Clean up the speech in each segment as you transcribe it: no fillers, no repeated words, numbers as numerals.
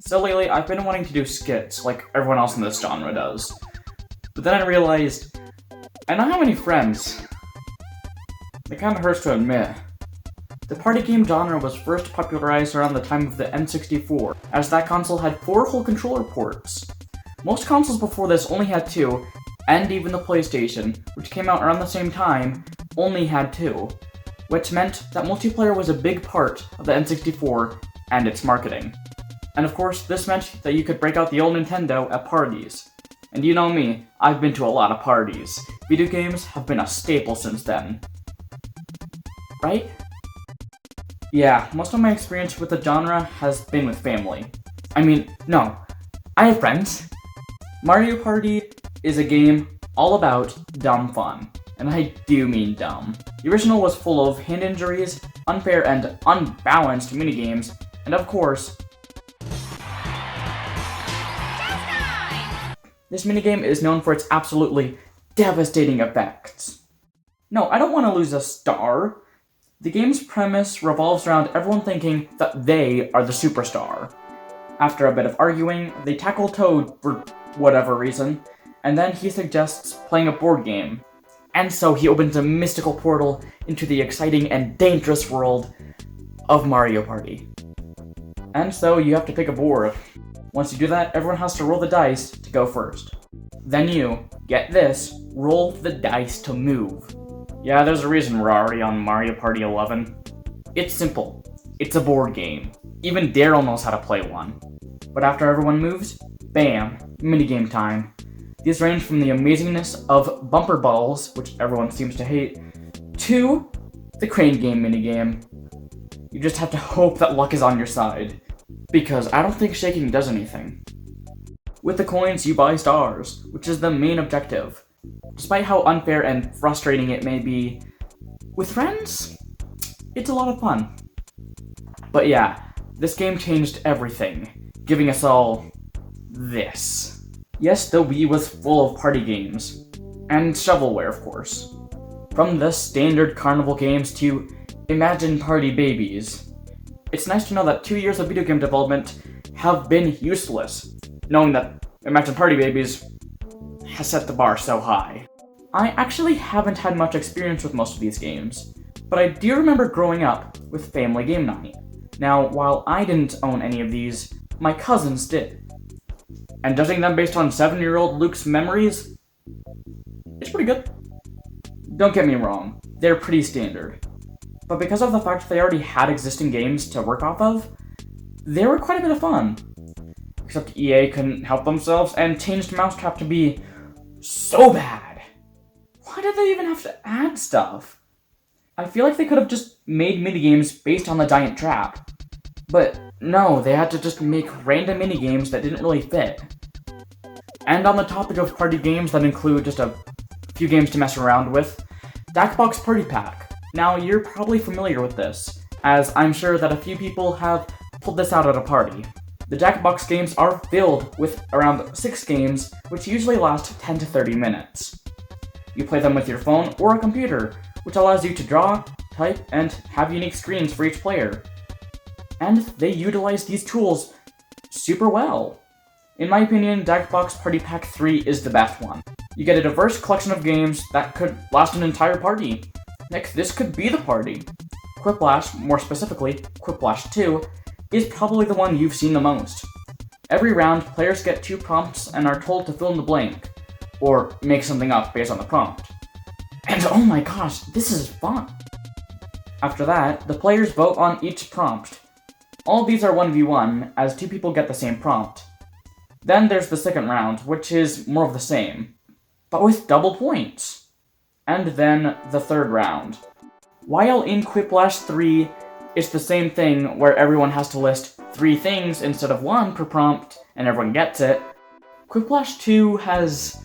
So lately, I've been wanting to do skits like everyone else in this genre does. But then I realized, I don't have any friends. It kinda hurts to admit. The party game genre was first popularized around the time of the N64, as that console had 4 whole controller ports. Most consoles before this only had 2, and even the PlayStation, which came out around the same time, only had 2, which meant that multiplayer was a big part of the N64 and its marketing. And of course, this meant that you could break out the old Nintendo at parties. And you know me, I've been to a lot of parties. Video games have been a staple since then. Right? Yeah, most of my experience with the genre has been with family. No, I have friends. Mario Party is a game all about dumb fun, and I do mean dumb. The original was full of hand injuries, unfair and unbalanced minigames, and of course, this minigame is known for its absolutely devastating effects. No, I don't want to lose a star. The game's premise revolves around everyone thinking that they are the superstar. After a bit of arguing, they tackle Toad for whatever reason, and then he suggests playing a board game. And so he opens a mystical portal into the exciting and dangerous world of Mario Party. And so you have to pick a board. Once you do that, everyone has to roll the dice to go first. Then you, get this, roll the dice to move. Yeah, there's a reason we're already on Mario Party 11. It's simple. It's a board game. Even Daryl knows how to play one. But after everyone moves, bam, minigame time. These range from the amazingness of bumper balls, which everyone seems to hate, to the crane game minigame. You just have to hope that luck is on your side, because I don't think shaking does anything. With the coins, you buy stars, which is the main objective. Despite how unfair and frustrating it may be, with friends, it's a lot of fun. But yeah, this game changed everything, giving us all this. Yes, the Wii was full of party games, and shovelware, of course. From the standard carnival games to Imagine Party Babies. It's nice to know that 2 years of video game development have been useless, knowing that Imagine Party Babies has set the bar so high. I actually haven't had much experience with most of these games, but I do remember growing up with Family Game Night. Now, while I didn't own any of these, my cousins did. And judging them based on 7-year-old Luke's memories, it's pretty good. Don't get me wrong, they're pretty standard. But because of the fact they already had existing games to work off of, they were quite a bit of fun. Except EA couldn't help themselves and changed Mousetrap to be so bad. Why did they even have to add stuff? I feel like they could have just made minigames based on the giant trap. But no, they had to just make random minigames that didn't really fit. And on the topic of party games that include just a few games to mess around with, Jackbox Party Pack. Now, you're probably familiar with this, as I'm sure that a few people have pulled this out at a party. The Jackbox games are filled with around 6 games, which usually last 10 to 30 minutes. You play them with your phone or a computer, which allows you to draw, type, and have unique screens for each player. And they utilize these tools super well. In my opinion, Jackbox Party Pack 3 is the best one. You get a diverse collection of games that could last an entire party. Heck, this could be the party. Quiplash, more specifically, Quiplash 2, is probably the one you've seen the most. Every round, players get 2 prompts and are told to fill in the blank, or make something up based on the prompt. And oh my gosh, this is fun! After that, the players vote on each prompt. All of these are 1v1, as 2 people get the same prompt. Then there's the second round, which is more of the same, but with double points. And then the third round. While in Quiplash 3, it's the same thing where everyone has to list 3 things instead of 1 per prompt, and everyone gets it. Quiplash 2 has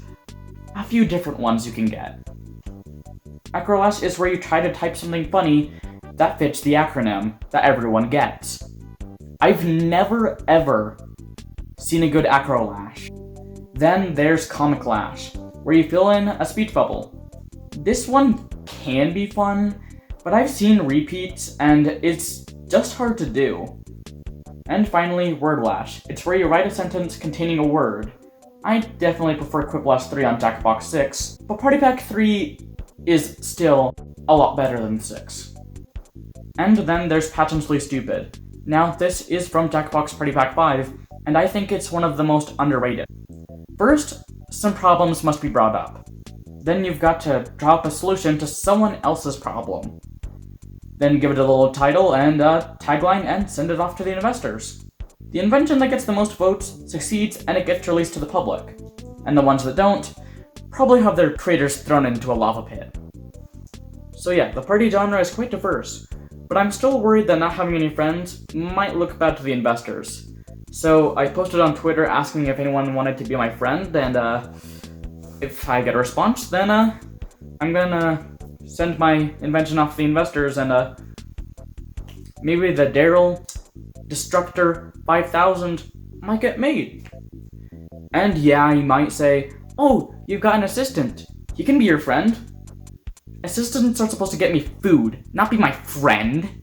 a few different ones you can get. Acrolash is where you try to type something funny that fits the acronym that everyone gets. I've never ever seen a good Acrolash. Then there's Comic Lash, where you fill in a speech bubble. This one can be fun, but I've seen repeats and it's just hard to do. And finally, Wordlash. It's where you write a sentence containing a word. I definitely prefer Quiplash 3 on Jackbox 6, but Party Pack 3 is still a lot better than 6. And then there's Patently Stupid. Now, this is from Jackbox Party Pack 5, and I think it's one of the most underrated. First, some problems must be brought up. Then you've got to drop a solution to someone else's problem. Then give it a little title and a tagline and send it off to the investors. The invention that gets the most votes succeeds and it gets released to the public. And the ones that don't probably have their creators thrown into a lava pit. So yeah, the party genre is quite diverse, but I'm still worried that not having any friends might look bad to the investors. So I posted on Twitter asking if anyone wanted to be my friend, and if I get a response, then I'm gonna send my invention off to the investors, and maybe the Daryl Destructor 5000 might get made. And yeah, you might say, oh, you've got an assistant. He can be your friend. Assistants are supposed to get me food, not be my friend.